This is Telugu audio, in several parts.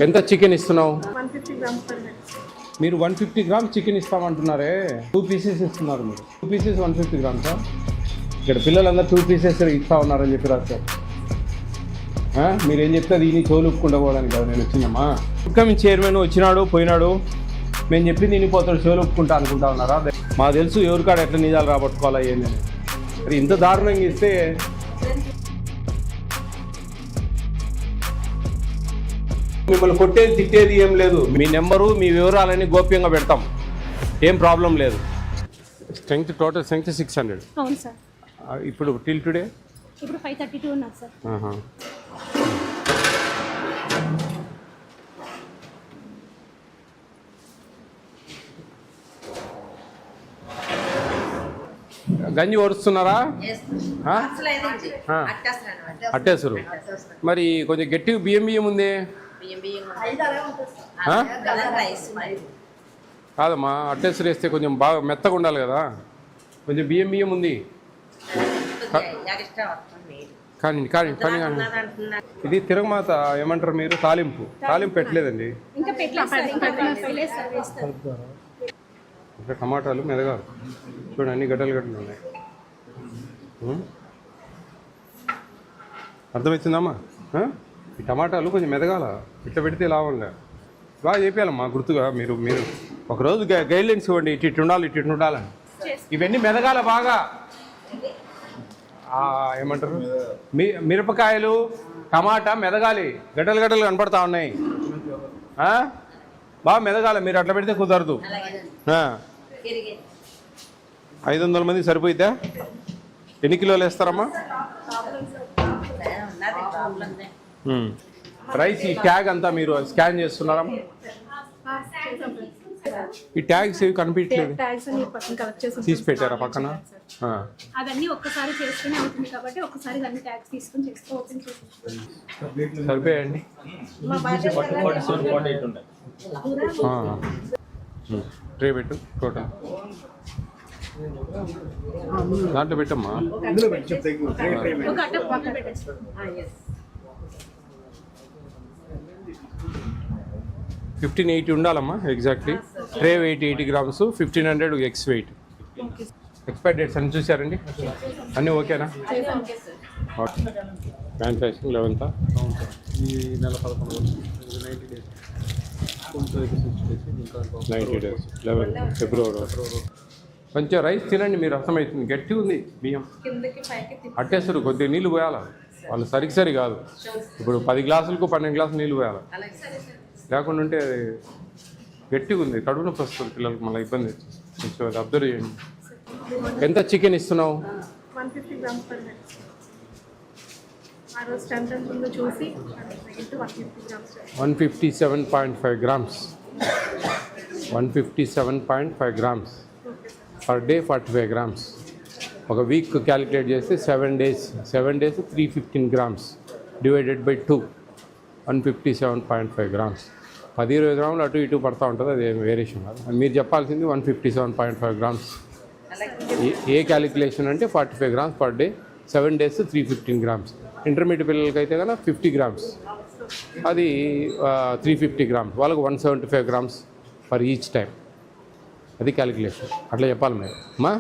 ఎంత చికెన్ ఇస్తున్నావు? 150 grams per head. మీరు 150 గ్రామ్స్ చికెన్ ఇస్తామంటున్నారే, 2 పీసెస్ ఇస్తున్నారు మీరు. 2 పీసెస్ 150 గ్రామ్సా? ఇక్కడ పిల్లలందరూ 2 పీసెస్ ఇస్తా ఉన్నారని చెప్పి రాస్తారు. మీరేం చెప్తే దీన్ని చోలుపుకుండా పోవడానికి కదా నేను వచ్చిందమ్మా. ఇన్కమింగ్ చైర్మన్ వచ్చినాడు పోయినాడు, మేము చెప్పింది తినిపోతాడు, చోలుపుకుంటా అనుకుంటా ఉన్నారా? మాకు తెలుసు ఎవరికాడ ఎట్లా నిజాలు రాబట్టుకోవాలా ఏందని. మరి ఇంత దారుణంగా ఇస్తే మిమ్మల్ని కొట్టేది తిట్టేది ఏం లేదు. మీ నెంబరు మీ వివరాలన్నీ గోప్యంగా పెడతాం, ఏం ప్రాబ్లం లేదు. Strength total strength 600. అవును సార్. ఇప్పుడు టిల్ టుడే ఇప్పుడు 532 ఉన్నారు సార్. గంజి ఓడుస్తున్నారా? అట్టేసరు. మరి కొంచెం గట్టిగా బియ్యం ఉంది కాదమ్మా, అట్టేసరు వేస్తే కొంచెం బాగా మెత్తగా ఉండాలి కదా. కొంచెం బియ్యం ఉంది కానీ కానీ కానీ ఇది తిరగమాత ఏమంటారు మీరు? తాలింపు పెట్టలేదండి. ఇంకా టమాటాలు మెదగాలి చూడండి, అన్ని గడ్డలు ఉన్నాయి. అర్థమవుతుందమ్మా? ఈ టమాటాలు కొంచెం మెదగాల, ఇట్లా పెడితే లాభం లేదు. బాగా చెప్పాలమ్మా గుర్తుగా. మీరు ఒకరోజు గైడ్లైన్స్ ఇవ్వండి, ఇటు ఉండాలని. ఇవన్నీ మెదగాల బాగా. ఏమంటారు, మిరపకాయలు టమాటా మెదగాలి, గడ్డలు కనపడతా ఉన్నాయి. బాగా మెదగాలి, మీరు అట్లా పెడితే కుదరదు. 500 మంది సరిపోయిద్దా? ఎన్ని కిలోలు వేస్తారమ్మా? రైస్ ఈ ట్యాగ్ అంతా మీరు స్కాన్ చేస్తున్నారమ్మా? ఈ ట్యాగ్స్ ఏవి కనిపించలేదు, తీసి పెట్టారా పక్కన? అదన్నీ ఒక్కసారి చేసుకుని అవుతుంది కాబట్టి ఒక్కసారి అన్ని ట్యాగ్స్ తీసుకొని ఓపెన్ చేసి సరిపోయండి. ట్రే పెట్టు, టోటల్ దాంట్లో పెట్టమ్మా. 1580 ఉండాలమ్మా exactly. Tray weight 80 grams, 1500 eggs weight. Expire dates అన్ని చూసారండి? అన్నీ ఓకేనా? మ్యానుఫ్యాక్చరింగ్ 11th ఈ నెల 11 90 డేస్ 11 ఫిబ్రవరి. కొంచెం రైస్ తినండి మీరు, అర్థమవుతుంది. గట్టిగా ఉంది బియ్యం. అట్టేస్తారు, కొద్దిగా నీళ్ళు పోయాలి. వాళ్ళు సరి కాదు. ఇప్పుడు 10 గ్లాసులకు 12 గ్లాసులు నీళ్ళు పోయాలి, లేకుండా ఉంటే గట్టిగా ఉంది. కడుపు నొప్పి వస్తుంది పిల్లలకి, మళ్ళీ ఇబ్బంది. కొంచెం అది అబ్జర్వ్ చేయండి. ఎంత చికెన్ ఇస్తున్నావు? 150 grams per head. ఆ రోజు స్ట్రెంత్ ఎంత ఉందో చూసి 157.5 grams. 157.5 grams per day, 45 grams. ఒక వీక్ క్యాలిక్యులేట్ చేస్తే 7 days 315 grams divided by 2, 157.5 grams. 10-20 గ్రాములు అటు ఇటు పడతా ఉంటుంది, అది వేరియేషన్ కాదు. మీరు చెప్పాల్సింది 157.5 గ్రామ్స్. ఏ క్యాలిక్యులేషన్ అంటే 45 grams per day, 7 days 315 grams. Intermediate పిల్లలకి అయితే కనుక 50 గ్రామ్స్, అది 350 గ్రామ్స్. వాళ్ళకు 175 గ్రామ్స్ ఫర్ ఈచ్ టైం. అది క్యాలిక్యులేషన్. అట్లా చెప్పాలి మీరు అమ్మా.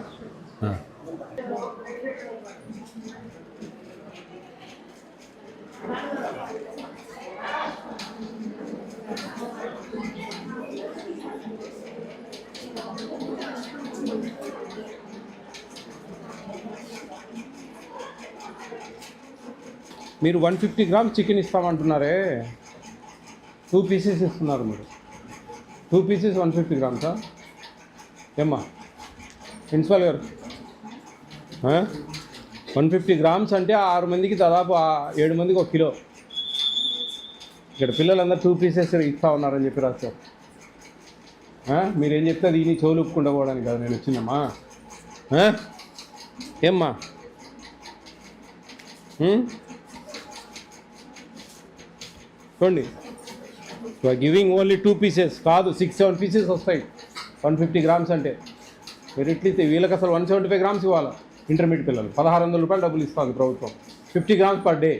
మీరు 150 గ్రామ్స్ చికెన్ ఇస్తామంటున్నారే, 2 పీసెస్ ఇస్తున్నారు మీరు. 2 పీసెస్ 150 గ్రామ్సా? ఏమ్మా ప్రిన్సిపాల్ గారు, 150 గ్రామ్స్ అంటే 6 మందికి దాదాపు 7 మందికి 1 కిలో. ఇక్కడ పిల్లలందరూ 2 పీసెస్ ఇస్తా ఉన్నారని చెప్పి రాస్తారు. మీరేం చెప్తే దీన్ని చోలుపుకుండా పోవడానికి కదా నేను వచ్చిందమ్మా. ఏమ్మా చూడండి, గివింగ్ ఓన్లీ 2 పీసెస్ కాదు, 6-7 పీసెస్ వస్తాయి 150 గ్రామ్స్ అంటే. మీరు ఇట్లయితే వీళ్ళకి అసలు 175 గ్రామ్స్ ఇవ్వాలి. ఇంటర్మీడియట్ పిల్లలు 1600 రూపాయలు డబ్బులు ఇస్తుంది ప్రభుత్వం, 50 గ్రామ్స్ పర్ డే.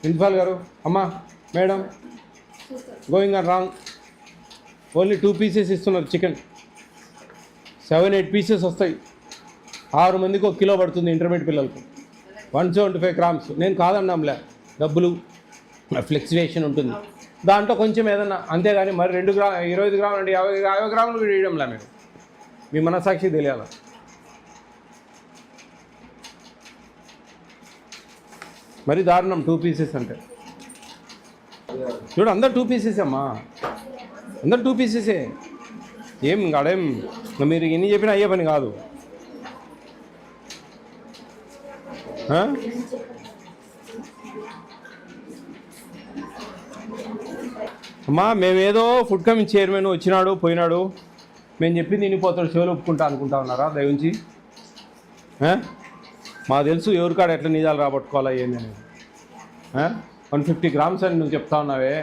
ప్రిన్సిపాల్ గారు, అమ్మా madam, going on wrong. Only 2 pieces ఇస్తున్నారు చికెన్. 7-8 పీసెస్ వస్తాయి. 6 మందికి 1 కిలో పడుతుంది ఇంటర్మీడియట్ పిల్లలకు. 175 గ్రామ్స్. నేను కాదన్నాంలే, డబ్బులు ఫ్లెక్చువేషన్ ఉంటుంది దాంట్లో కొంచెం ఏదన్నా, అంతేగాని మరి 25 గ్రాములు అంటే 50 గ్రాములు వేయడంలే. మీరు మీ మనసాక్షి తెలియాల. మరి దారుణం 2 పీసెస్ అంటే. చూడు అందరు 2 పీసెస్ అమ్మా, అందరు 2 పీసెసే. ఏం అడేం మీరు ఎన్ని చెప్పినా అయ్యే పని కాదు. అమ్మా మేమేదో ఫుడ్ కమిటీ చైర్మన్ వచ్చినాడు పోయినాడు, మేము చెప్పింది వినిపోతాడు, చెవులు ఒప్పుకుంటా అనుకుంటా ఉన్నారా దయవుంచి? మాకు తెలుసు ఎవరికాడ ఎట్లా నిజాలు రాబట్టుకోవాలా ఏంది అనేది. 150 గ్రామ్స్ అని నువ్వు చెప్తా ఉన్నావే,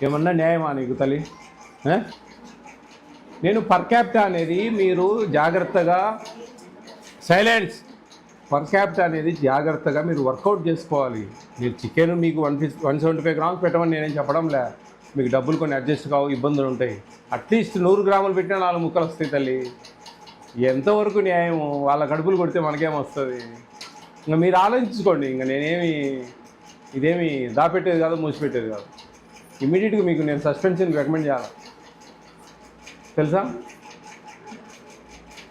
ఏమన్నా న్యాయమా నీకు తల్లి? నేను పర్ క్యాపిటా అనేది మీరు జాగ్రత్తగా సైలెన్స్. పర్ క్యాపిటా అనేది జాగ్రత్తగా మీరు వర్కౌట్ చేసుకోవాలి. మీరు చికెన్ మీకు 175 గ్రామ్స్ పెట్టమని నేనేం చెప్పడంలే. మీకు డబ్బులు కొన్ని అడ్జస్ట్ కావు, ఇబ్బందులు ఉంటాయి. అట్లీస్ట్ 100 గ్రాములు పెట్టినా 4 ముక్కలు వస్తాయి తల్లి. ఎంతవరకు న్యాయము? వాళ్ళ కడుపులు కొడితే మనకేమొస్తుంది? ఇంకా మీరు ఆలోచించుకోండి. ఇంకా నేనేమి ఇదేమి దాపెట్టేది కాదు, మూసిపెట్టేది కాదు. ఇమీడియట్గా మీకు నేను సస్పెన్షన్ రికమెండ్ చేయాలి, తెలుసా?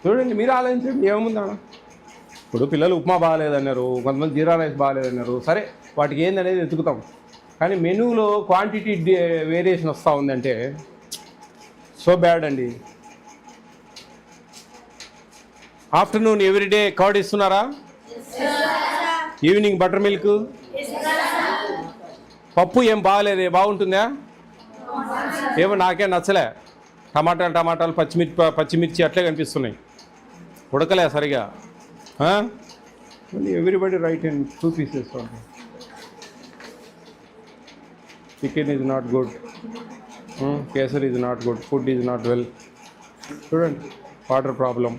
చూడండి, మీరు ఆలోచించండి ఏముందా. ఇప్పుడు పిల్లలు ఉప్మా బాగాలేదన్నారు, కొంతమంది జీరా రైస్ బాగాలేదన్నారు. సరే, వాటికి ఏందనేది వెతుకుతాం. కానీ మెనూలో క్వాంటిటీ వేరియేషన్ వస్తూ ఉందంటే సో బ్యాడ్ అండి. ఆఫ్టర్నూన్ ఎవ్రీడే కర్డ్ ఇస్తున్నారా? Evening butter milk. పప్పు ఏం బాగాలేదే, బాగుంటుందా? ఏమో నాకేం నచ్చలే. టమాటాలు పచ్చిమిర్చి అట్లే కనిపిస్తున్నాయి, ఉడకలే సరిగా. Everybody right in 2 pieces. Chicken is not good, kesar is not good, food is not well. చూడండి, వాటర్ ప్రాబ్లం.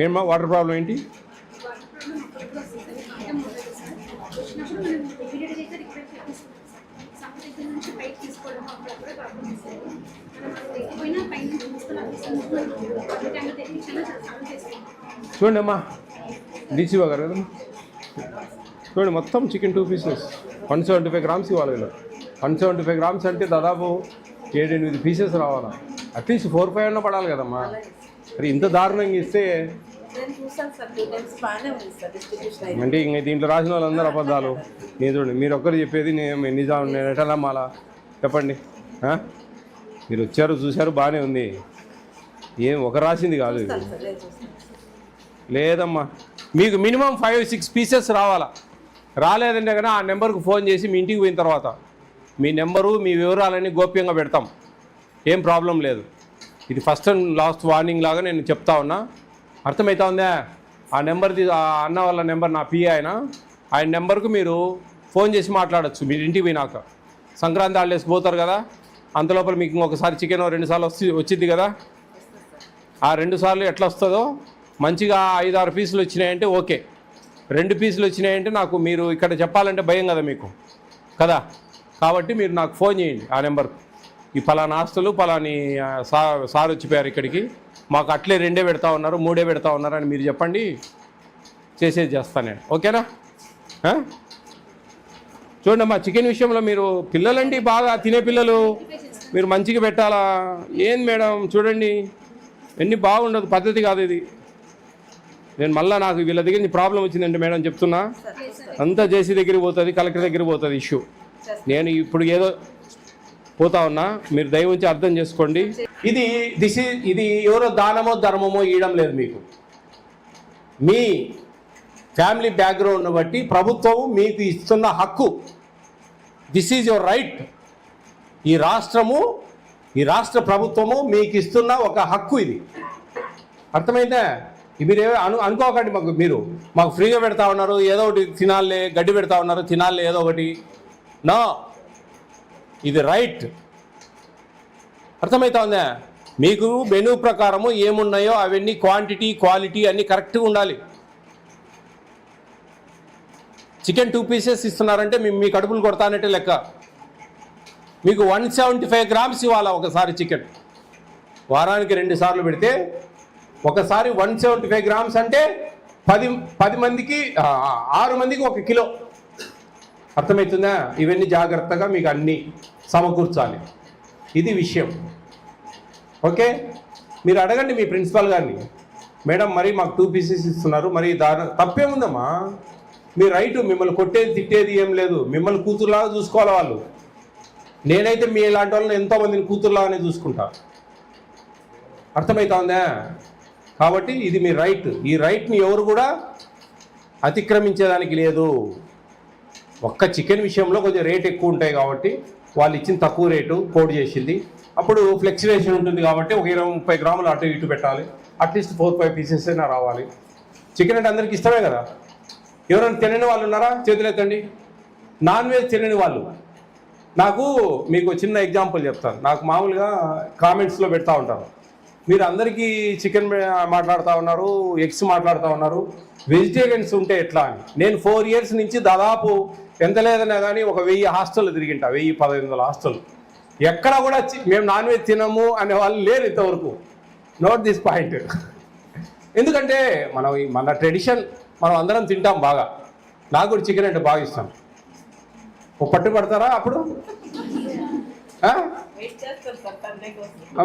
ఏమమ్మా వాటర్ ప్రాబ్లం ఏంటి? చూడండి అమ్మా, డీసీఓ గారు కదా, చూడండి మొత్తం చికెన్ 2 పీసెస్ 175 గ్రామ్స్ ఇవ్వాలి కదా. 175 గ్రామ్స్ అంటే దాదాపు 7-8 పీసెస్ రావాలా. అట్లీస్ట్ 4-5 అన్న పడాలి కదమ్మా. మరి ఇంత దారుణంగా ఇస్తే అంటే ఇంక దీంట్లో రాసిన వాళ్ళందరూ అబద్ధాలు. నేను చూడండి, మీరు ఒక్కరు చెప్పేది నిజం. నేను ఎట్లా నమ్మాలా చెప్పండి? మీరు వచ్చారు చూశారు బాగానే ఉంది, ఏం ఒక రాసింది కాదు ఇది. లేదమ్మా, మీకు మినిమం 5-6 పీసెస్ రావాలా. రాలేదంటే కనుక ఆ నెంబర్కి ఫోన్ చేసి మీ ఇంటికి పోయిన తర్వాత మీ నెంబరు మీ వివరాలన్నీ గోప్యంగా పెడతాం, ఏం ప్రాబ్లం లేదు. ఇది ఫస్ట్ అండ్ లాస్ట్ వార్నింగ్ లాగా నేను చెప్తా ఉన్నా, అర్థమవుతా ఉందా? ఆ నెంబర్ది ఆ అన్న వాళ్ళ నెంబర్ నా పిఏ ఆయన నెంబర్కు మీరు ఫోన్ చేసి మాట్లాడచ్చు. మీరు ఇంటికి పోయినాక సంక్రాంతి హాలిడేస్కి పోతారు కదా, అంతలోపల మీకు ఇంకొకసారి చికెన్ 2 సార్లు వచ్చింది కదా. ఆ 2 సార్లు ఎట్లా వస్తుందో మంచిగా 5-6 పీసులు వచ్చినాయంటే ఓకే, 2 పీసులు వచ్చినాయంటే నాకు మీరు ఇక్కడ చెప్పాలంటే భయం కదా మీకు కదా. కాబట్టి మీరు నాకు ఫోన్ చేయండి ఆ నెంబర్కు, ఈ పలానా ఆస్తులు పలాని సార్ వచ్చిపోయారు ఇక్కడికి, మాకు అట్లే 2 పెడతా ఉన్నారు 3 పెడతా ఉన్నారు అని మీరు చెప్పండి, చేసేది చేస్తాను నేను. ఓకేనా? చూడండి అమ్మా, చికెన్ విషయంలో మీరు పిల్లలండి బాగా తినే పిల్లలు, మీరు మంచిగా పెట్టాలా. ఏం మేడం చూడండి, ఎన్ని బాగుండదు, పద్ధతి కాదు ఇది. నేను మళ్ళీ నాకు వీళ్ళ దగ్గర నుంచి ప్రాబ్లం వచ్చిందంటే మేడం చెప్తున్నా, అంతా జేసీ దగ్గరికి పోతుంది, కలెక్టర్ దగ్గరికి పోతుంది ఇష్యూ. నేను ఇప్పుడు ఏదో పోతా ఉన్నా, మీరు దయ ఉంచి అర్థం చేసుకోండి. ఇది ఎవరో దానమో ధర్మమో ఇవ్వడం లేదు మీకు. మీ ఫ్యామిలీ బ్యాక్గ్రౌండ్ను బట్టి ప్రభుత్వం మీకు ఇస్తున్న హక్కు. This is your right. ఈ రాష్ట్ర ప్రభుత్వము మీకు ఇస్తున్న ఒక హక్కు ఇది. అర్థమైతే మీరు అనుకోకండి మాకు ఫ్రీగా పెడతా ఉన్నారు, ఏదో ఒకటి తినాలే, గడ్డి పెడతా ఉన్నారు తినాలే ఏదో ఒకటి. నో, ఇది రైట్. అర్థమవుతా ఉందా? మీకు మెనూ ప్రకారము ఏమున్నాయో అవన్నీ క్వాంటిటీ క్వాలిటీ అన్నీ కరెక్ట్గా ఉండాలి. చికెన్ 2 పీసెస్ ఇస్తున్నారంటే మీ కడుపులు కొడతానంటే లెక్క. మీకు 175 గ్రామ్స్ ఇవ్వాలా ఒకసారి చికెన్. వారానికి 2 సార్లు పెడితే ఒకసారి 175 గ్రామ్స్ అంటే 10 మందికి 6 మందికి 1 కిలో. అర్థమవుతుందా? ఇవన్నీ జాగ్రత్తగా మీకు అన్నీ సమకూర్చాలి. ఇది విషయం. ఓకే, మీరు అడగండి మీ ప్రిన్సిపాల్ గారిని, మేడం మరి మాకు 2 పీసెస్ ఇస్తున్నారు, మరి తప్పేముందమ్మా, మీ రైటు, మిమ్మల్ని కొట్టేది తిట్టేది ఏం లేదు, మిమ్మల్ని కూతురులాగా చూసుకోవాలి వాళ్ళు. నేనైతే మీ ఇలాంటి వాళ్ళని ఎంతోమందిని కూతురులాగానే చూసుకుంటా. అర్థమవుతా ఉందా? కాబట్టి ఇది మీ రైట్. ఈ రైట్ని ఎవరు కూడా అతిక్రమించేదానికి లేదు. ఒక్క చికెన్ విషయంలో కొంచెం రేట్ ఎక్కువ ఉంటాయి కాబట్టి వాళ్ళు ఇచ్చిన తక్కువ రేటు కోడ్ చేసింది. అప్పుడు ఫ్లెక్చువేషన్ ఉంటుంది కాబట్టి ఒక 20-30 గ్రాములు అటు ఇటు పెట్టాలి. అట్లీస్ట్ 4-5 పీసెస్ అయినా రావాలి. చికెన్ అంటే అందరికి ఇష్టమే కదా. ఎవరైనా తినని వాళ్ళు ఉన్నారా? చేతులు ఎత్తండి. నాన్ వెజ్ తినని వాళ్ళు. మీకు చిన్న ఎగ్జాంపుల్ చెప్తాను. నాకు మామూలుగా కామెంట్స్లో పెడతా ఉంటారు, మీరు అందరికీ చికెన్ మాట్లాడుతూ ఉన్నారు, ఎగ్స్ మాట్లాడుతూ ఉన్నారు, వెజిటేరియన్స్ ఉంటే ఎట్లా అని. నేను 4 ఇయర్స్ నుంచి దాదాపు ఎంత లేదన్నా కానీ ఒక 1000 హాస్టల్ తిరిగింటా, 1000-1500 హాస్టల్. ఎక్కడ కూడా మేము నాన్ వెజ్ తినము అనే వాళ్ళు లేరు ఇంతవరకు. Note this point. ఎందుకంటే మన ట్రెడిషన్, మనం అందరం తింటాం బాగా. నాకు కూడా చికెన్ అంటే బాగా ఇష్టం. పట్టు పడతారా అప్పుడు?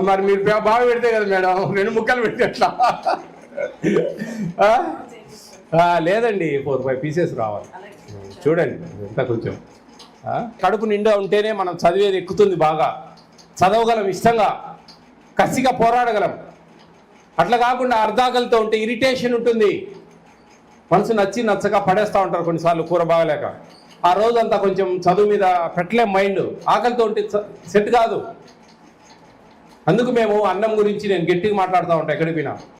మరి మీరు బాగా పెడితే కదా మేడం, 2 ముక్కలు పెడితే ఎట్లా? లేదండి, 4-5 పీసెస్ రావాలి. చూడండి ఎంత కొంచెం కడుపు నిండా ఉంటేనే మనం చదివేది ఎక్కుతుంది, బాగా చదవగలం, ఇష్టంగా కసిగా పోరాడగలం. అట్లా కాకుండా అర్ధాకలితో ఉంటే ఇరిటేషన్ ఉంటుంది. మనసు నచ్చక పడేస్తూ ఉంటారు కొన్నిసార్లు కూర బాగలేక. ఆ రోజంతా కొంచెం చదువు మీద పెట్టలేం మైండ్. ఆకలితో ఉంటే సెట్ కాదు. అందుకు మేము అన్నం గురించి నేను గట్టిగా మాట్లాడుతూ ఉంటాను ఎక్కడికి పోయినా.